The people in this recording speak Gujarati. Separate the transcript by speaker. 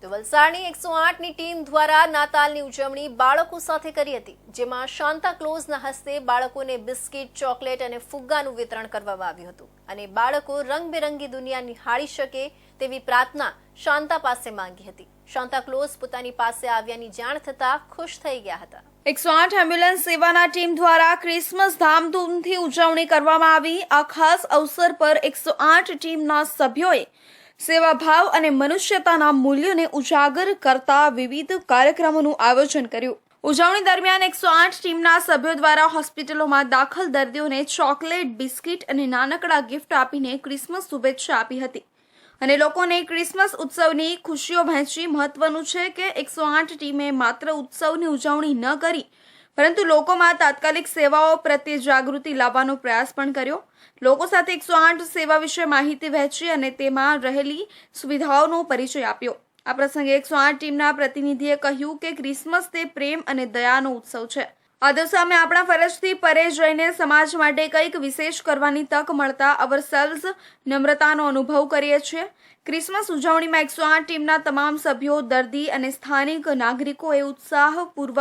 Speaker 1: તો વલસાડની 108ની ટીમ દ્વારા નાતાલની ઉજવણી બાળકો સાથે કરી હતી, જેમાં શાન્તા ક્લોઝના હસ્તે બાળકોને બિસ્કિટ, ચોકલેટ અને ફુગ્ગાનું વિતરણ કરવામાં આવ્યું હતું અને બાળકો રંગબેરંગી દુનિયા નિહાળી શકે તેવી પ્રાર્થના શાન્તા પાસે માંગી હતી. શાન્તા ક્લોઝ પોતાની પાસે આવ્યાની જાણ થતાં ખુશ થઈ ગયા હતા.
Speaker 2: 108 એમ્બ્યુલન્સ સેવાના ટીમ દ્વારા ક્રિસમસ ધામધૂમથી ઉજવણી કરવામાં આવી. આ ખાસ અવસર પર 108 ટીમના સભ્યોએ સેવાભાવ અને મનુષ્યતાના મૂલ્યોને ઉજાગર કરતા વિવિધ કાર્યક્રમોનું આયોજન કર્યું. ઉજવણી દરમિયાન 108 ટીમના સભ્યો દ્વારા હોસ્પિટલોમાં દાખલ દર્દીઓને ચોકલેટ, બિસ્કિટ અને નાનકડા ગિફ્ટ આપીને ક્રિસમસ શુભેચ્છા આપી હતી અને લોકોને ક્રિસમસ ઉત્સવની ખુશીઓ વહેંચી. મહત્વનું છે કે 108 ટીમે માત્ર ઉત્સવની ઉજવણી ન કરી, પરંતુ લોકોમાં તાત્કાલિક સેવાઓ પ્રત્યે જાગૃતિ લાવવાનો પ્રયાસ પણ કર્યો. લોકો સાથે 108 સેવા વિશે માહિતી વહેંચી અને તેમાં રહેલી સુવિધાઓનો પરિચય આપ્યો. આ પ્રસંગે 108 ટીમના પ્રતિનિધિએ કહ્યું કે ક્રિસમસ તે પ્રેમ અને દયાનો ઉત્સવ છે. આ દિવસે અમે આપણા ફરજથી પરે જઈને સમાજ માટે કંઈક વિશેષ કરવાની તક મળતા અવરસેલ્સ નમ્રતાનો અનુભવ કરીએ છીએ. ક્રિસમસ ઉજવણીમાં 108 ટીમના તમામ સભ્યો, દર્દી અને સ્થાનિક નાગરિકોએ ઉત્સાહપૂર્વક